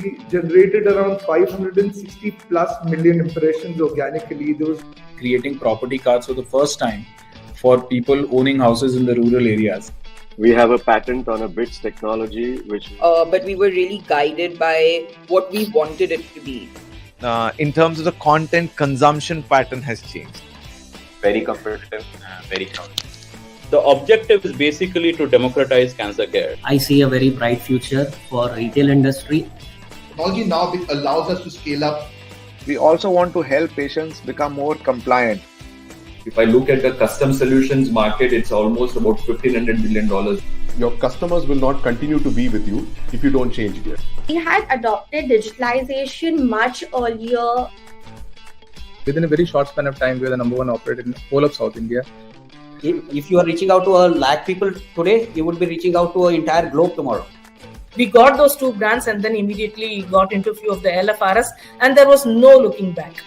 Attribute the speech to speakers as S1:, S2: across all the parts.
S1: we generated around 560 plus million impressions organically. There was
S2: creating property cards for the first time for people owning houses in the rural areas.
S3: We have a patent on a bits technology, which...
S4: But we were really guided by what we wanted it to be.
S5: In terms of the content consumption pattern has changed.
S3: Very competitive, very crowded.
S6: The objective is basically to democratize cancer care.
S7: I see a very bright future for retail industry.
S8: Technology now allows us to scale up.
S5: We also want to help patients become more compliant.
S9: If I look at the custom solutions market, it's almost about $1,500 billion.
S10: Your customers will not continue to be with you if you don't change gear.
S11: We had adopted digitalization much earlier.
S1: within a very short span of time, we are the number one operator in the whole of South India.
S7: If you are reaching out to a lakh people today, you would be reaching out to an entire globe tomorrow.
S12: We got those two brands and then immediately got into a few of the LFRs, and there was no looking back.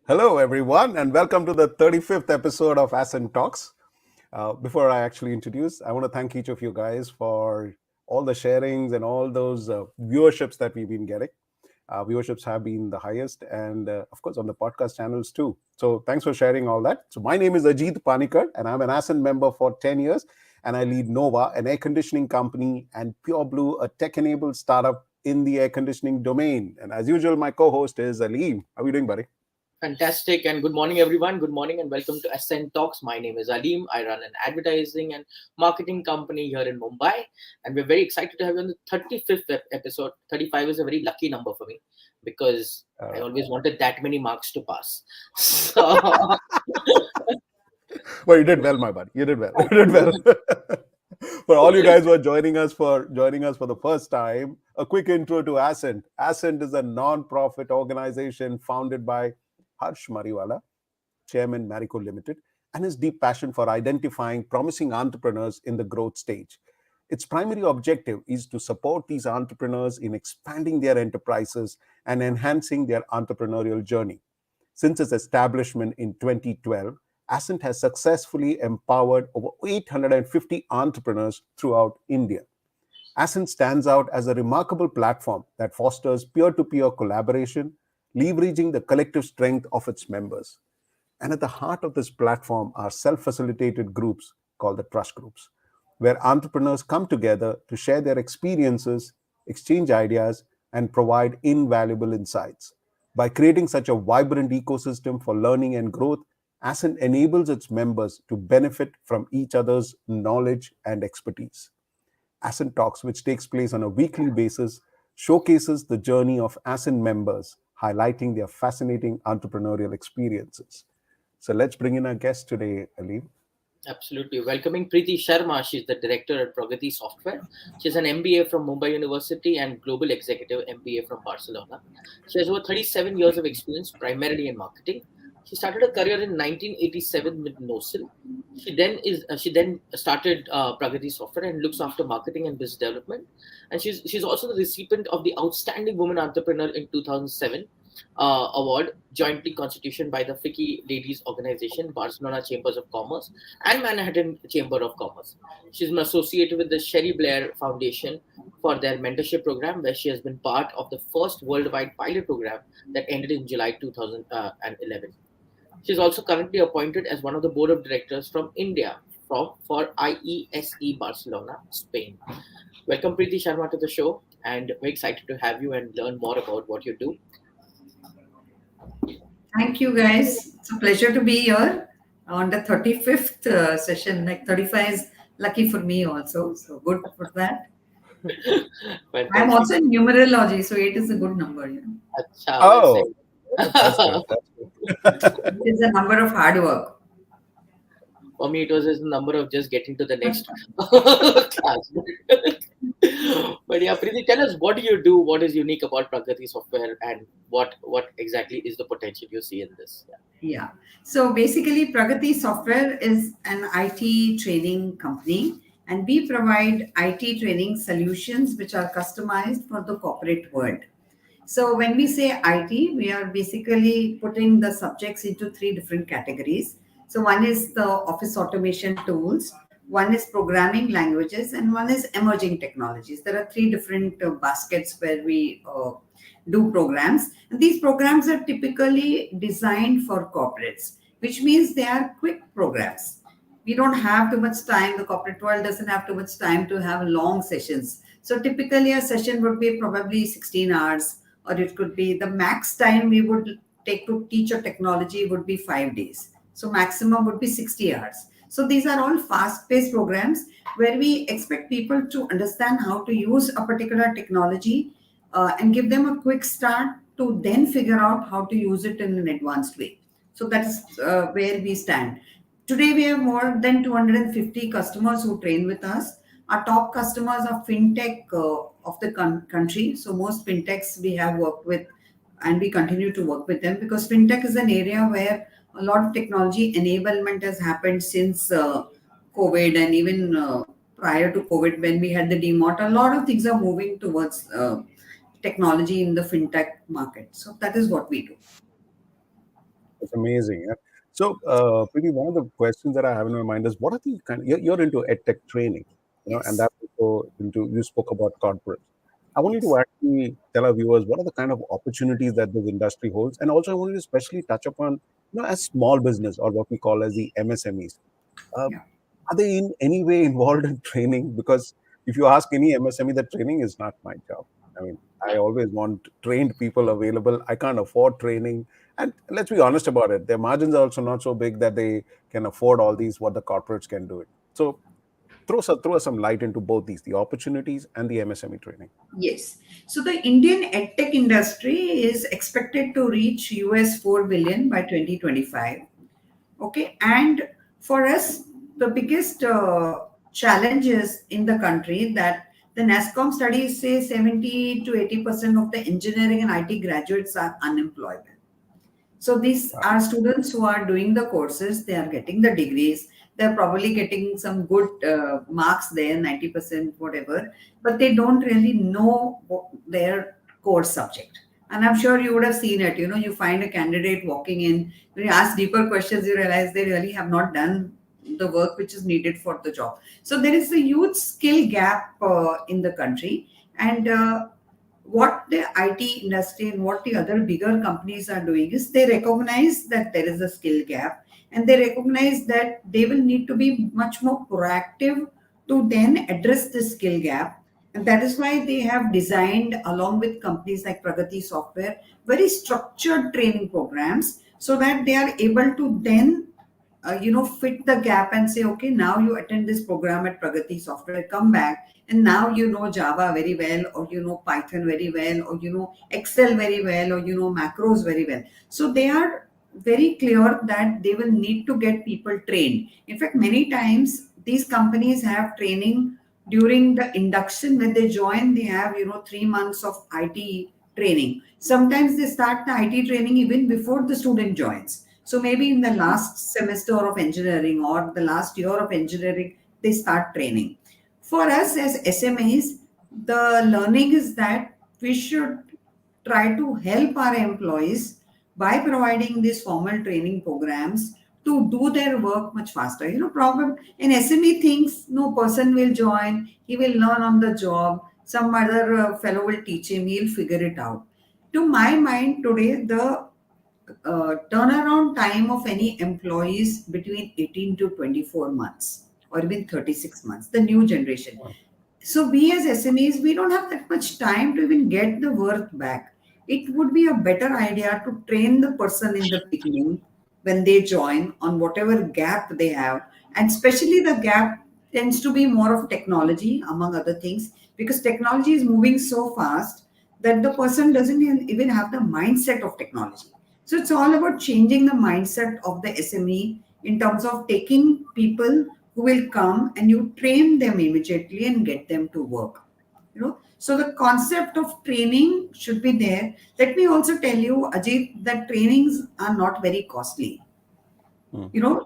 S10: Hello, everyone, and welcome to the 35th episode of Ascent Talks. Before I actually introduce, I want to thank each of you guys for all the sharings and all those viewerships that we've been getting. Viewerships have been the highest, and of course on the podcast channels too. So thanks for sharing all that. So my name is Ajit Panikar, and I'm an Ascent member for 10 years, and I lead Nova, an air conditioning company, and Pure Blue, a tech-enabled startup in the air conditioning domain. And as usual, my co-host is Aleem. How are you doing, buddy?
S13: Fantastic, and good morning, everyone. Good morning and welcome to Ascent Talks. My name is Aleem. I run an advertising and marketing company here in Mumbai, and we're very excited to have you on the 35th episode. 35 is a very lucky number for me because I always wanted that many marks to pass. So...
S10: Well, you did well, my buddy. You did well. You did well. For all you guys who are joining us for the first time, a quick intro to Ascent. Ascent is a non-profit organization founded by Harsh Mariwala, Chairman Marico Limited, and his deep passion for identifying promising entrepreneurs in the growth stage. Its primary objective is to support these entrepreneurs in expanding their enterprises and enhancing their entrepreneurial journey. Since its establishment in 2012, Ascent has successfully empowered over 850 entrepreneurs throughout India. Ascent stands out as a remarkable platform that fosters peer-to-peer collaboration, leveraging the collective strength of its members. And at the heart of this platform are self-facilitated groups called the trust groups, where entrepreneurs come together to share their experiences, exchange ideas, and provide invaluable insights. By creating such a vibrant ecosystem for learning and growth, Ascent enables its members to benefit from each other's knowledge and expertise. Ascent Talks, which takes place on a weekly basis, showcases the journey of Ascent members, highlighting their fascinating entrepreneurial experiences. So let's bring in our guest today, Aleem.
S13: Absolutely. Welcoming Preeti Sharma. She's the director at Pragati Software. She's an MBA from Mumbai University and Global Executive MBA from Barcelona. She has over 37 years of experience, primarily in marketing. She started her career in 1987 with NOSIL. She then started Pragati Software and looks after marketing and business development. And she's also the recipient of the Outstanding Woman Entrepreneur in 2007 award, jointly constituted by the FICCI Ladies Organization, Barcelona Chambers of Commerce, and Manhattan Chamber of Commerce. She's been associated with the Sherry Blair Foundation for their mentorship program, where she has been part of the first worldwide pilot program that ended in July 2011. She's also currently appointed as one of the board of directors from India for IESE Barcelona, Spain. Welcome, Preeti Sharma, to the show, and we're excited to have you and learn more about what you do.
S14: Thank you, guys. It's a pleasure to be here on the 35th session. Like 35 is lucky for me also, so good for that. I'm also in numerology, so 8 is a good number.
S10: Oh.
S14: It is a number of hard work.
S13: For me, it was a number of just getting to the next class. But yeah, Preeti, tell us, what do you do? What is unique about Pragati Software, and what exactly is the potential you see in this?
S14: Yeah. So basically, Pragati Software is an IT training company, and we provide IT training solutions which are customized for the corporate world. So when we say IT, we are basically putting the subjects into three different categories. So one is the office automation tools, one is programming languages, and one is emerging technologies. There are three different baskets where we do programs. And these programs are typically designed for corporates, which means they are quick programs. We don't have too much time. The corporate world doesn't have too much time to have long sessions. So typically a session would be probably 16 hours, or it could be the max time we would take to teach a technology would be 5 days. So maximum would be 60 hours. So these are all fast-paced programs where we expect people to understand how to use a particular technology and give them a quick start to then figure out how to use it in an advanced way. So that is where we stand. Today, we have more than 250 customers who train with us. Our top customers are fintech of the country. So most fintechs we have worked with, and we continue to work with them because fintech is an area where a lot of technology enablement has happened since COVID, and even prior to COVID when we had the demat. A lot of things are moving towards technology in the fintech market. So that is what we do.
S10: It's amazing. Yeah. So, Preeti, one of the questions that I have in my mind is, what are the kind? You're into edtech training, and that's also into. You spoke about corporates. I want you to actually tell our viewers what are the kind of opportunities that this industry holds, and also I want you to especially touch upon, as small business or what we call as the MSMEs. Are they in any way involved in training? Because if you ask any MSME, that training is not my job. I mean, I always want trained people available. I can't afford training. And let's be honest about it. Their margins are also not so big that they can afford all these, what the corporates can do it. So throw us some light into both these, the opportunities and the MSME training.
S14: Yes. So the Indian edtech industry is expected to reach US 4 billion by 2025. Okay. And for us, the biggest challenges in the country that the NASSCOM studies say 70 to 80% of the engineering and IT graduates are unemployable. So these are students who are doing the courses, they are getting the degrees, they're probably getting some good marks there, 90%, whatever, but they don't really know their core subject. And I'm sure you would have seen it. You find a candidate walking in, when you ask deeper questions, you realize they really have not done the work which is needed for the job. So there is a huge skill gap in the country. And what the IT industry and what the other bigger companies are doing is they recognize that there is a skill gap, and they recognize that they will need to be much more proactive to then address this skill gap. And that is why they have designed, along with companies like Pragati Software, very structured training programs so that they are able to then fit the gap and say, okay, now you attend this program at Pragati Software, come back, and now you know Java very well, or you know Python very well, or you know Excel very well, or you know macros very well. So they are very clear that they will need to get people trained. In fact, many times these companies have training during the induction. When they join, they have 3 months of IT training. Sometimes they start the IT training even before the student joins. So maybe in the last semester of engineering or the last year of engineering, they start training. For us as SMEs, the learning is that we should try to help our employees by providing these formal training programs to do their work much faster. Problem an SME thinks no person will join, he will learn on the job, some other fellow will teach him, he'll figure it out. To my mind, today, the turnaround time of any employees between 18 to 24 months or even 36 months, the new generation. So we as SMEs, we don't have that much time to even get the worth back. It would be a better idea to train the person in the beginning when they join on whatever gap they have. And especially the gap tends to be more of technology, among other things, because technology is moving so fast that the person doesn't even have the mindset of technology. So it's all about changing the mindset of the SME in terms of taking people who will come and you train them immediately and get them to work. So the concept of training should be there. Let me also tell you, Ajit, that trainings are not very costly.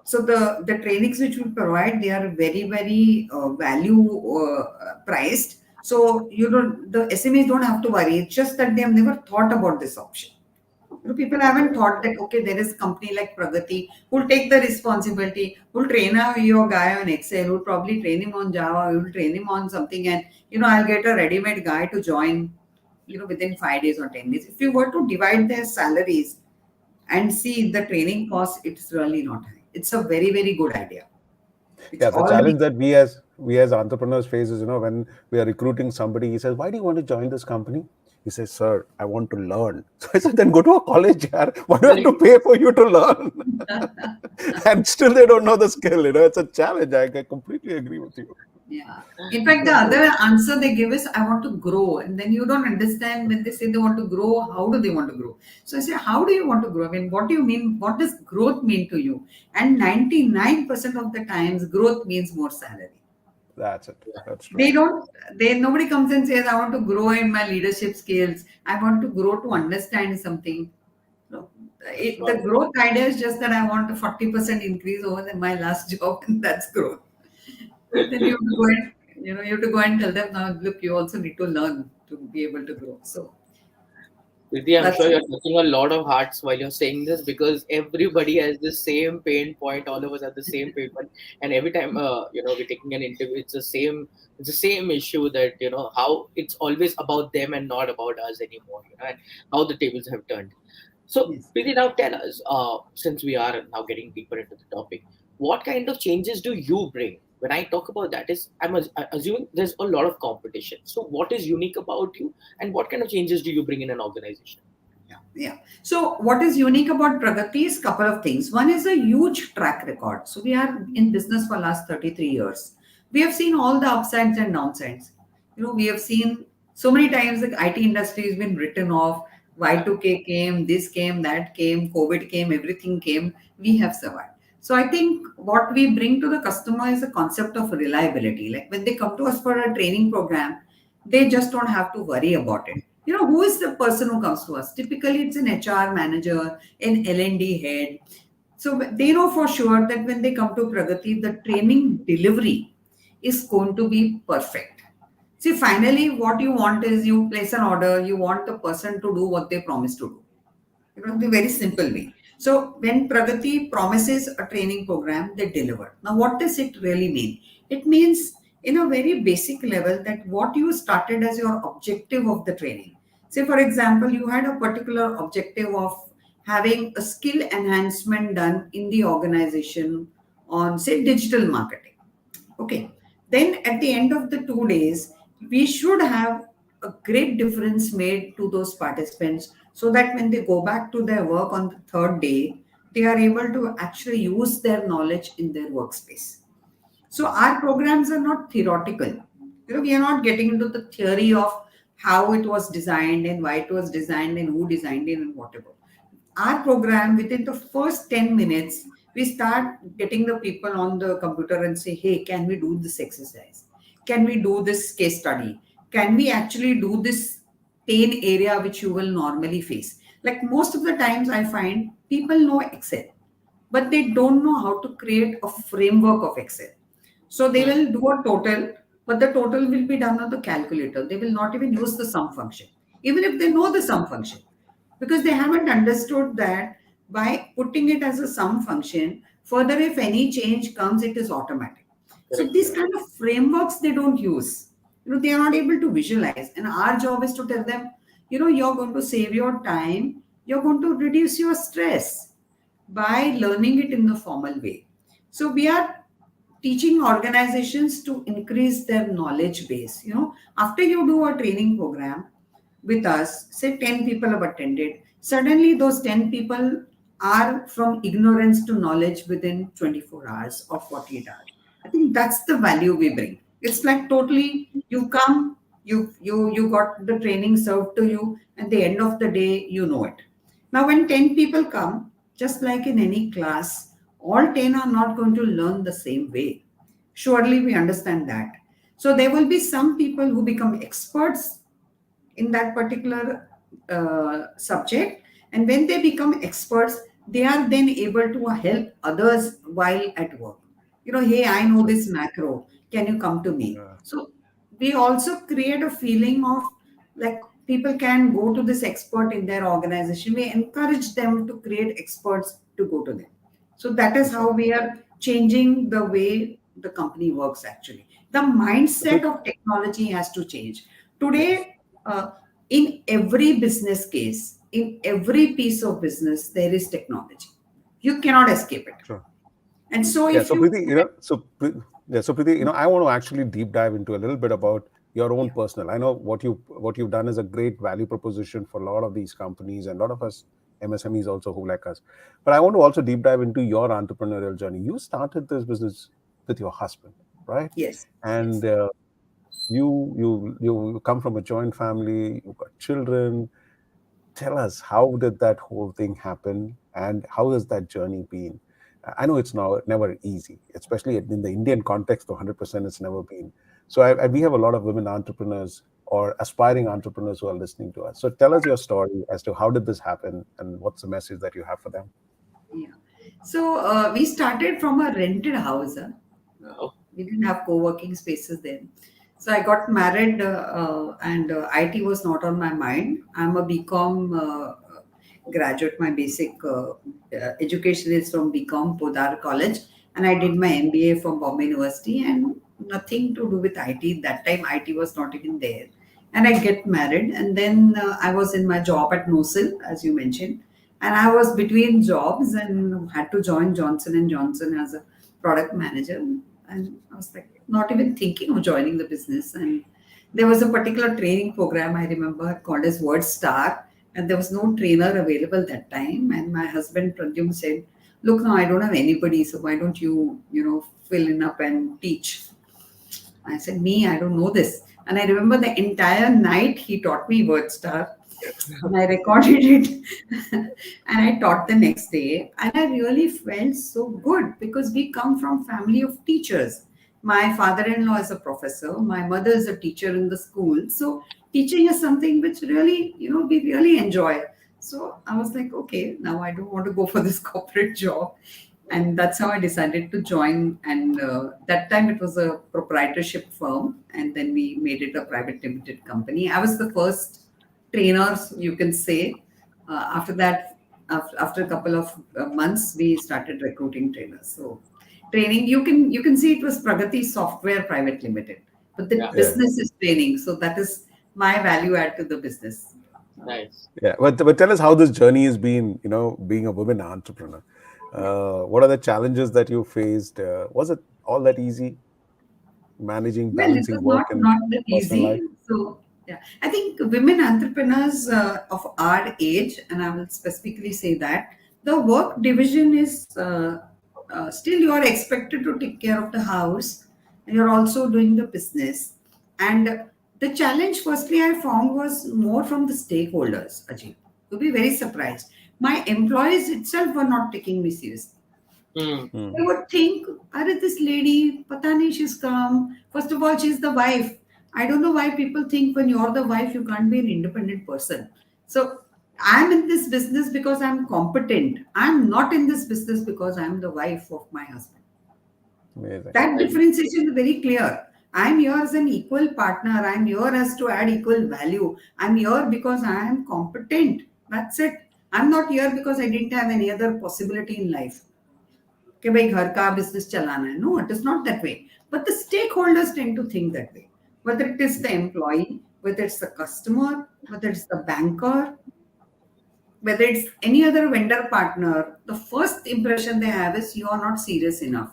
S14: So the trainings which we provide, they are very, very value priced. So the SMEs don't have to worry. It's just that they have never thought about this option. People haven't thought that, okay, there is a company like Pragati who'll take the responsibility, who'll train your guy on Excel, who'll probably train him on Java, who'll train him on something, and I'll get a ready-made guy to join within 5 days or 10 days. If you were to divide their salaries and see the training cost, it's really not high. It's a very, very good idea.
S10: The challenge that we as entrepreneurs face is, when we are recruiting somebody, he says, why do you want to join this company? He says, sir, I want to learn. So I said, then go to a college, yaar. Why do I have to pay for you to learn? And still they don't know the skill. It's a challenge. I completely agree with you.
S14: Yeah. In fact, the other answer they give is, I want to grow. And then you don't understand when they say they want to grow, how do they want to grow? So I say, how do you want to grow? I mean, what do you mean? What does growth mean to you? And 99% of the times, growth means more salary.
S10: That's it. That's true.
S14: Nobody comes and says, I want to grow in my leadership skills. I want to grow to understand something. The growth idea is just that I want a 40% increase over my last job, and that's growth. Then you have to go and tell them, now look, you also need to learn to be able to grow. So
S13: Preeti, I'm sure you're touching a lot of hearts while you're saying this, because everybody has the same pain point. All of us have the same pain point, and every time we're taking an interview, it's the same issue that how it's always about them and not about us anymore. And how the tables have turned. So Preeti, now tell us, since we are now getting deeper into the topic, what kind of changes do you bring? When I talk about that, I'm assuming there's a lot of competition. So what is unique about you, and what kind of changes do you bring in an organization?
S14: Yeah. So what is unique about Pragati is a couple of things. One is a huge track record. So we are in business for last 33 years. We have seen all the upsides and downsides. We have seen so many times the IT industry has been written off. Y2K came, this came, that came, COVID came, everything came. We have survived. So I think what we bring to the customer is a concept of reliability. Like when they come to us for a training program, they just don't have to worry about it. Who is the person who comes to us? Typically, it's an HR manager, an L&D head. So they know for sure that when they come to Pragati, the training delivery is going to be perfect. See, finally, what you want is you place an order, you want the person to do what they promise to do. It will be very simple way. So when Pragati promises a training program, they deliver. Now, what does it really mean? It means in a very basic level that what you started as your objective of the training. Say, for example, you had a particular objective of having a skill enhancement done in the organization on, say, digital marketing. Okay. Then at the end of the 2 days, we should have a great difference made to those participants so that when they go back to their work on the third day, they are able to actually use their knowledge in their workspace. So our programs are not theoretical. We are not getting into the theory of how it was designed and why it was designed and who designed it and whatever. Our program, within the first 10 minutes, we start getting the people on the computer and say, hey, can we do this exercise? Can we do this case study? Can we actually do this pain area which you will normally face? Like most of the times I find people know Excel, but they don't know how to create a framework of Excel. So they will do a total, but the total will be done on the calculator. They will not even use the sum function, even if they know the sum function, because they haven't understood that by putting it as a sum function, further if any change comes, it is automatic. So these kind of frameworks they don't use. They are not able to visualize. And our job is to tell them, you're going to save your time. You're going to reduce your stress by learning it in the formal way. So we are teaching organizations to increase their knowledge base. After you do a training program with us, say 10 people have attended, suddenly those 10 people are from ignorance to knowledge within 24 hours or 48 hours. I think that's the value we bring. It's like totally, you come, you got the training served to you, and at the end of the day, you know it. Now, when 10 people come, just like in any class, all 10 are not going to learn the same way. Surely we understand that. So there will be some people who become experts in that particular subject, and when they become experts, they are then able to help others while at work. Hey, I know this macro, can you come to me? So we also create a feeling of like people can go to this expert in their organization. We encourage them to create experts to go to them. So that is how we are changing the way the company works. Actually, the mindset of technology has to change today. In every business case, in every piece of business, there is technology. You cannot escape it.
S10: Sure.
S14: And so
S10: Yeah,
S14: if
S10: so
S14: you
S10: Preeti, so Preeti, I want to actually deep dive into a little bit about your own personal. I know what you've done is a great value proposition for a lot of these companies and a lot of us MSMEs also who like us. But I want to also deep dive into your entrepreneurial journey. You started this business with your husband, right?
S14: Yes.
S10: And you come from a joint family. You've got children. Tell us, how did that whole thing happen, and how has that journey been? I know it's never easy, especially in the Indian context. 100%, it's never been. So we have a lot of women entrepreneurs or aspiring entrepreneurs who are listening to us. So tell us your story as to how did this happen and what's the message that you have for them.
S14: Yeah. So we started from a rented house. We didn't have co-working spaces then. So I got married and IT was not on my mind. I'm a BCom graduate. My basic education is from BCom Podar College, and I did my MBA from Bombay University, and nothing to do with IT. That time IT was not even there. And I get married, and then I was in my job at NOSIL, as you mentioned, and I was between jobs and had to join Johnson and Johnson as a product manager. And I was like not even thinking of joining the business. And there was a particular training program I remember called as Word Star, and there was no trainer available that time. And my husband Pradyum said, "Look, now I don't have anybody, so why don't you, fill in up and teach?" I said, "Me, I don't know this." And I remember the entire night he taught me Word Star. And I recorded it and I taught the next day. And I really felt so good because we come from family of teachers. My father-in-law is a professor. My mother is a teacher in the school. So teaching is something which really, we really enjoy. So I was like, okay, now I don't want to go for this corporate job. And that's how I decided to join. And that time it was a proprietorship firm. And then we made it a private limited company. I was the first trainers, you can say. After that, after a couple of months, we started recruiting trainers. So training, you can see it was Pragati Software Private Limited, but the business is training. So that is my value add to the business.
S13: Nice.
S10: Yeah, but tell us how this journey has been, being a woman entrepreneur. What are the challenges that you faced? Was it all that easy? Managing, balancing work and
S14: not that
S10: personal life?
S14: easy. So yeah, I think women entrepreneurs of our age, and I will specifically say that the work division is still you are expected to take care of the house, and you're also doing the business. And the challenge, firstly, I found was more from the stakeholders. Ajit, you'll be very surprised. My employees itself were not taking me seriously. They would think, "Are this lady, pata nahi, she's come. First of all, she's the wife." I don't know why people think when you're the wife, you can't be an independent person. So I'm in this business because I'm competent. I'm not in this business because I'm the wife of my husband.
S10: Amazing.
S14: That differentiation is very clear. I'm here as an equal partner. I'm here as to add equal value. I'm here because I am competent. That's it. I'm not here because I didn't have any other possibility in life. कि भाई घर का business चलाना है. No, it is not that way. But the stakeholders tend to think that way. Whether it is the employee, whether it's the customer, whether it's the banker, whether it's any other vendor partner, the first impression they have is you are not serious enough.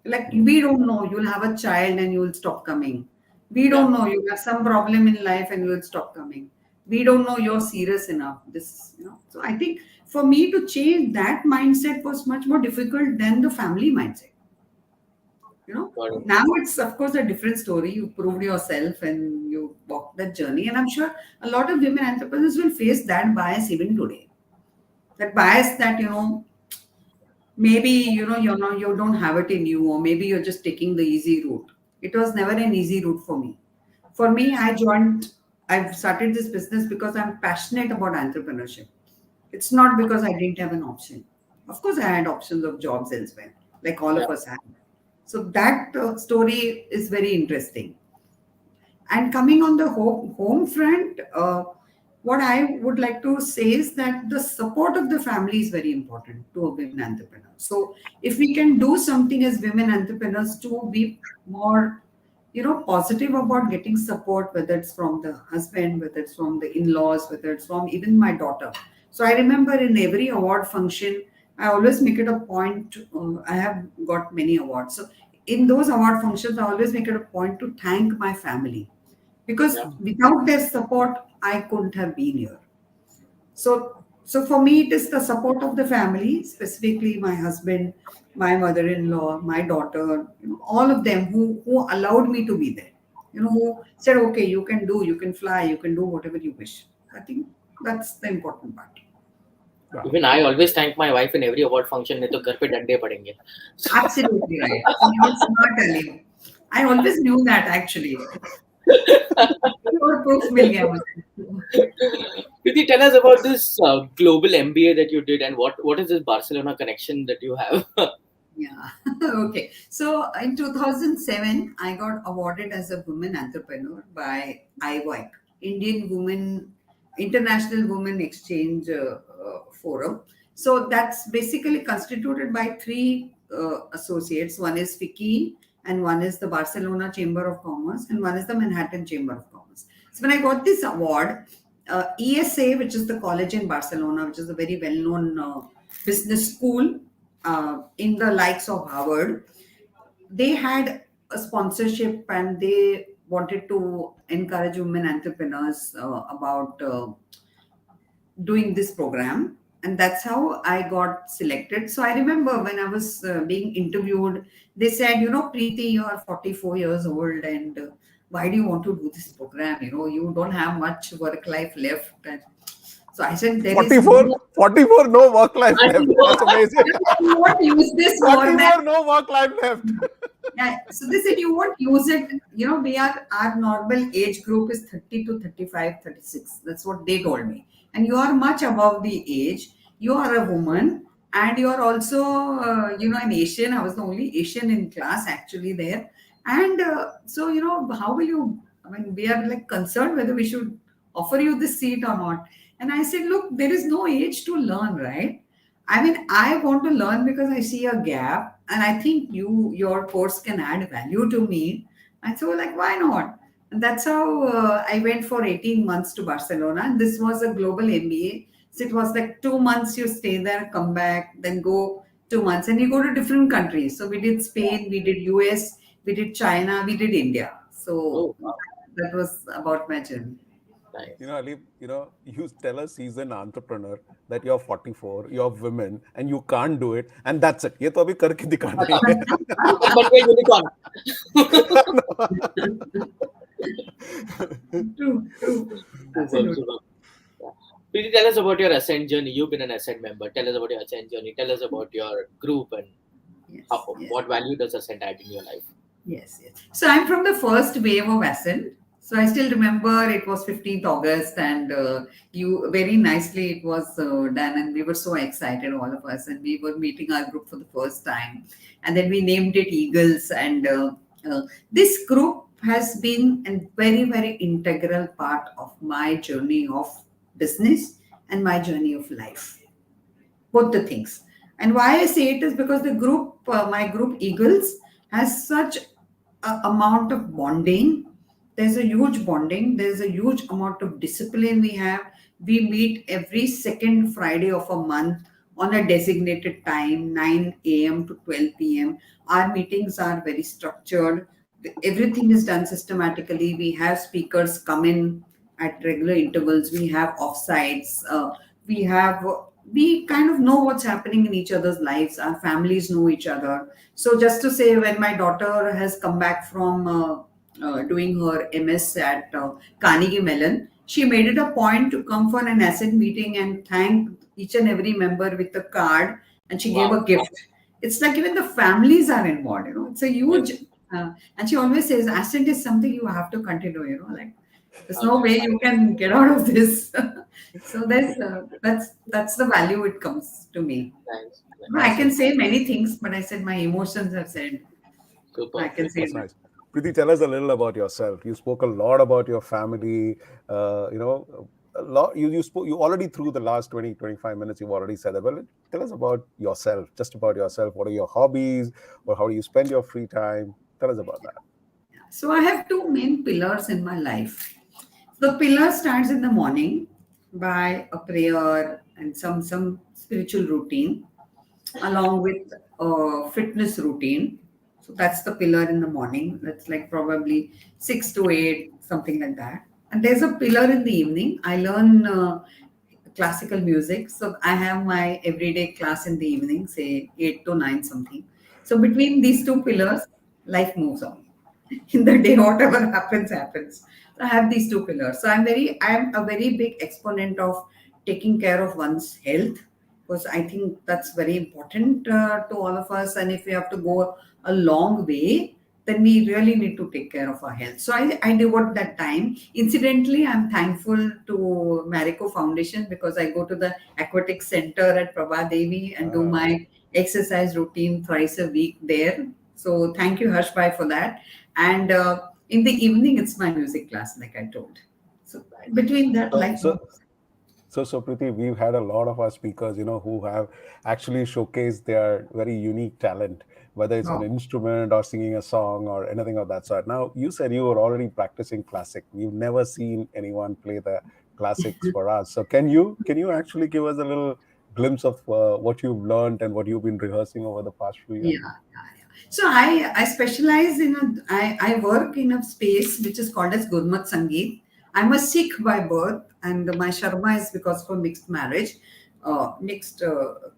S14: Like, we don't know, you'll have a child and you will stop coming. We don't know, you have some problem in life and you will stop coming. We don't know you're serious enough. So I think for me to change that mindset was much more difficult than the family mindset. Now it's of course a different story. You proved yourself and you walked that journey. And I'm sure a lot of women entrepreneurs will face that bias even today. That bias that, maybe, you don't have it in you, or maybe you're just taking the easy route. It was never an easy route for me. For me, I've started this business because I'm passionate about entrepreneurship. It's not because I didn't have an option. Of course, I had options of jobs elsewhere, like all of us have. So that story is very interesting. And coming on the home front, what I would like to say is that the support of the family is very important to a women entrepreneur. So if we can do something as women entrepreneurs to be more, positive about getting support, whether it's from the husband, whether it's from the in-laws, whether it's from even my daughter. So I remember in every award function, I always make it a point. I have got many awards. So in those award functions, I always make it a point to thank my family, because without their support, I couldn't have been here. So for me, it is the support of the family, specifically my husband, my mother-in-law, my daughter, all of them who allowed me to be there. Who said, okay, you can fly, you can do whatever you wish. I think that's the important part.
S13: Even I always thank my wife in every award function. नहीं तो घर पे डंडे पड़ेंगे.
S14: Absolutely right. You're smart, Aleem. I always knew that actually. Your proof मिल गया मुझे.
S13: Preeti, tell us about this global MBA that you did, and what is this Barcelona connection that you have?
S14: Yeah. Okay. So in 2007, I got awarded as a women entrepreneur by IWIC, International Women Exchange Forum. So that's basically constituted by three associates. One is FICCI, and one is the Barcelona Chamber of Commerce, and one is the Manhattan Chamber of Commerce. So when I got this award, ESA, which is the college in Barcelona, which is a very well-known business school in the likes of Harvard, they had a sponsorship and they wanted to encourage women entrepreneurs about doing this program. And that's how I got selected. So I remember when I was being interviewed, they said, Preeti, you are 44 years old and why do you want to do this program? You don't have much work life left. And so I said,
S10: 44, no work life left. That's amazing.
S14: You won't use this
S10: 44, no work life left.
S14: Yeah, so they said you won't use it. Our normal age group is 30 to 35, 36. That's what they told me. And you are much above the age. You are a woman and you are also, an Asian. I was the only Asian in class actually there. And so, how will you, we are like concerned whether we should offer you this seat or not. And I said, look, there is no age to learn, right? I want to learn because I see a gap and I think your course can add value to me. And so why not? And that's how I went for 18 months to Barcelona. And this was a global MBA. So it was like 2 months you stay there, come back, then go 2 months and you go to different countries. So we did Spain, we did US, we did China, we did India. So that was about my journey.
S10: Aleem, you tell a seasoned entrepreneur that you're 44, you're women, and you can't do it, and that's it. ये तो अभी करके दिखाना ही
S14: True.
S13: Preeti, tell us about your Ascent journey. You've been an Ascent member. Tell us about your Ascent journey. Tell us about your group and what value does Ascent add in your life?
S14: Yes. So I'm from the first wave of Ascent. So I still remember it was 15th August and you very nicely it was done and we were so excited, all of us, and we were meeting our group for the first time. And then we named it Eagles, and this group has been a very, very integral part of my journey of business and my journey of life. Both the things. And why I say it is because the group, my group Eagles, has such an amount of bonding. There's a huge bonding. There's a huge amount of discipline we have. We meet every second Friday of a month on a designated time, 9 a.m. to 12 p.m. Our meetings are very structured. Everything is done systematically. We have speakers come in at regular intervals. We have offsites. We kind of know what's happening in each other's lives. Our families know each other. So just to say, when my daughter has come back from doing her MS at Carnegie Mellon, she made it a point to come for an Ascent meeting and thank each and every member with a card, and she gave a gift. It's like even the families are involved. It's a huge And she always says, Ascent is something you have to continue, like there's no way you can get out of this. So that's the value it comes to me.
S13: Nice.
S14: I can say many things, but I said my emotions have said.
S13: Super.
S14: I can say
S10: That's
S14: that.
S10: nice. Preeti, tell us a little about yourself. You spoke a lot about your family. A lot. You already through the last 20-25 minutes. You've already said that. Well, tell us about yourself. Just about yourself. What are your hobbies, or how do you spend your free time? Tell us about that.
S14: So I have two main pillars in my life. The pillar starts in the morning by a prayer and some spiritual routine, along with a fitness routine. So that's the pillar in the morning. That's like probably 6 to 8, something like that. And there's a pillar in the evening. I learn classical music. So I have my everyday class in the evening, say 8 to 9 something. So between these two pillars, life moves on. In the day, whatever happens, happens. So I have these two pillars. So I'm a very big exponent of taking care of one's health, because I think that's very important to all of us. And if we have to go a long way, then we really need to take care of our health. So I devote that time. Incidentally, I'm thankful to Marico Foundation, because I go to the aquatic center at Prabhadevi and do my exercise routine thrice a week there. So thank you, Harsh Bhai, for that. And in the evening, it's my music class, like I told. So between that, life.
S10: So Preeti, we've had a lot of our speakers, who have actually showcased their very unique talent, whether it's an instrument or singing a song or anything of that sort. Now, you said you were already practicing classic. We've never seen anyone play the classics for us. So can you actually give us a little glimpse of what you've learned and what you've been rehearsing over the past few years?
S14: Yeah. So I specialize I work in a space which is called as Gurmat Sangeet. I'm a Sikh by birth, and my Sharma is because for mixed marriage, mixed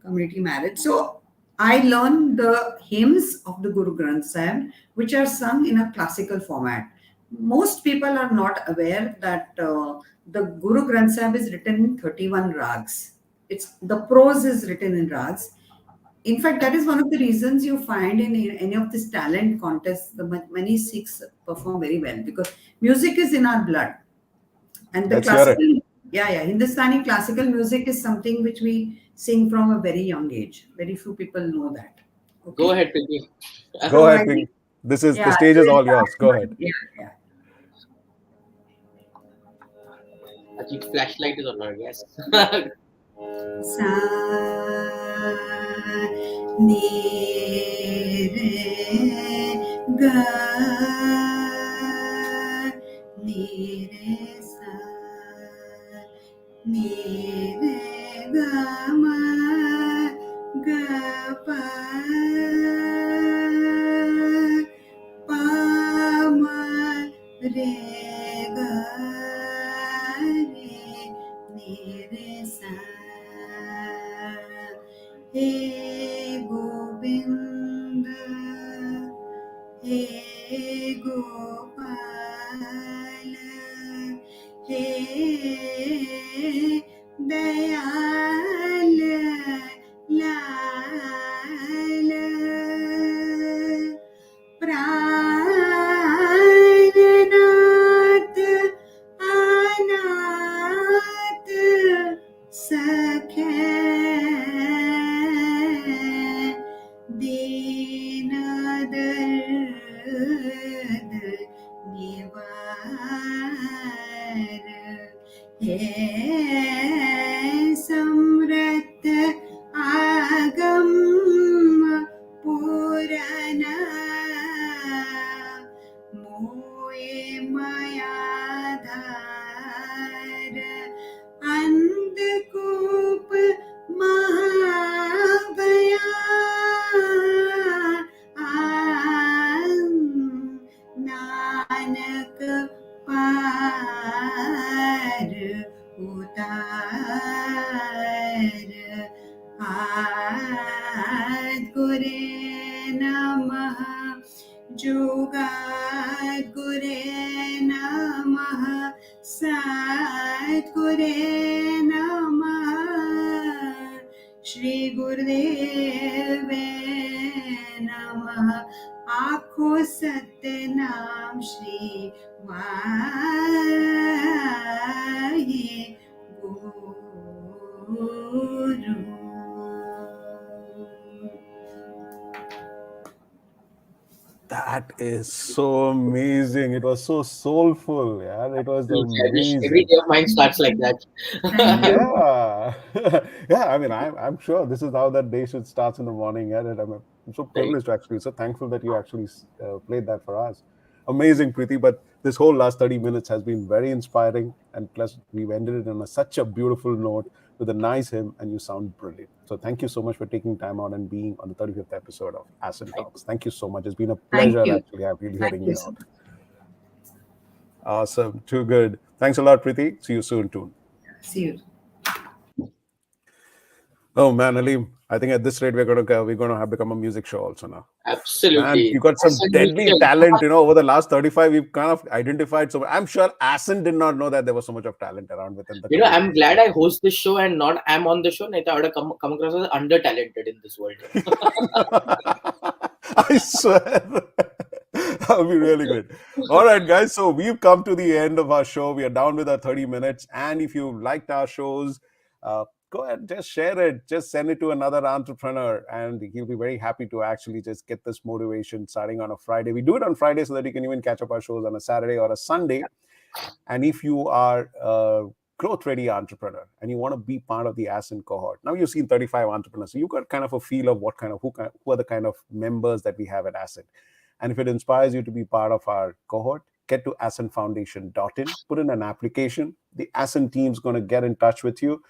S14: community marriage. So I learn the hymns of the Guru Granth Sahib, which are sung in a classical format. Most people are not aware that the Guru Granth Sahib is written in 31 rags. The prose is written in rags. In fact, that is one of the reasons you find in any of these talent contests, many Sikhs perform very well, because music is in our blood. And the classical, Hindustani classical music is something which we sing from a very young age. Very few people know that. Okay?
S13: Go ahead, Preeti.
S10: Go ahead, Preeti. The stage is all yours. Go ahead.
S14: Yeah.
S13: Ajit, flashlight is on, yes.
S14: Sa ni re ga ni re sa ni re ga ma ga pa pa ma re ga re ni re sa. Hey Gobind, Hey Gopal, Hey Dayal Lal, Prananath Anath Sakhe Samrat Agam Purana Moe Mayadhar Andkup Mahabaya Nanak Par Utar Ad Gure Namaha Jugat Gure Namaha Sat Gure Namaha Shri Gurudeve Namaha आँखों Satnam Shri Wahe Guru.
S10: That is so amazing. It was so soulful. Yeah, it was amazing.
S13: Every day of mine starts like that.
S10: Yeah. Yeah, I mean, I'm sure this is how that day should start in the morning. Yeah, and I'm so privileged actually. So thankful that you actually played that for us. Amazing, Preeti. But this whole last 30 minutes has been very inspiring. And plus, we've ended it on such a beautiful note with a nice hymn, and you sound brilliant. So thank you so much for taking time out and being on the 35th episode of Ascent Talks. Thank you so much. It's been a pleasure actually really hearing you out. Awesome. Too good. Thanks a lot, Preeti. See you soon, too.
S14: See you.
S10: Oh man, Aleem, I think at this rate we're gonna have become a music show also now.
S13: Absolutely.
S10: Man, you got some deadly talent. Over the last 35, we've kind of identified. So I'm sure Ascent did not know that there was so much of talent around within the.
S13: I'm glad I host this show and not I'm on the show. I would have come across as under talented in this world.
S10: I swear. That would be really good. All right, guys. So we've come to the end of our show. We are down with our 30 minutes. And if you liked our shows, go ahead, just share it. Just send it to another entrepreneur, and he'll be very happy to actually just get this motivation starting on a Friday. We do it on Friday so that you can even catch up our shows on a Saturday or a Sunday. And if you are a growth-ready entrepreneur and you want to be part of the Ascent cohort, now you've seen 35 entrepreneurs, so you've got kind of a feel of who are the kind of members that we have at Ascent. And if it inspires you to be part of our cohort, get to ascentfoundation.in, put in an application. The Ascent team's going to get in touch with you.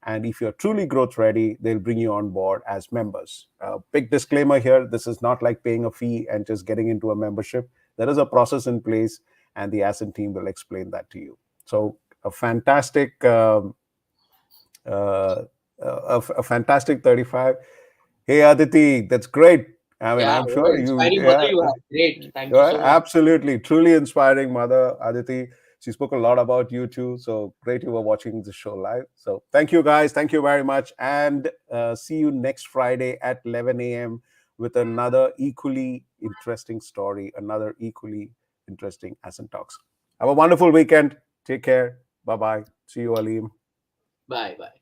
S10: And if you're truly growth ready, they'll bring you on board as members. Big disclaimer here, this is not like paying a fee and just getting into a membership. There is a process in place, and the Ascent team will explain that to you. So a fantastic 35. Hey, Aditi, that's great. I mean, I'm sure
S13: inspiring mother you have. Great. Thank you so much.
S10: Absolutely. Truly inspiring mother, Aditi. She spoke a lot about you too. So great you were watching the show live. So thank you, guys. Thank you very much. And see you next Friday at 11 a.m. with another equally interesting story, another equally interesting Ascent Talks. Have a wonderful weekend. Take care. Bye-bye. See you, Aleem.
S13: Bye-bye.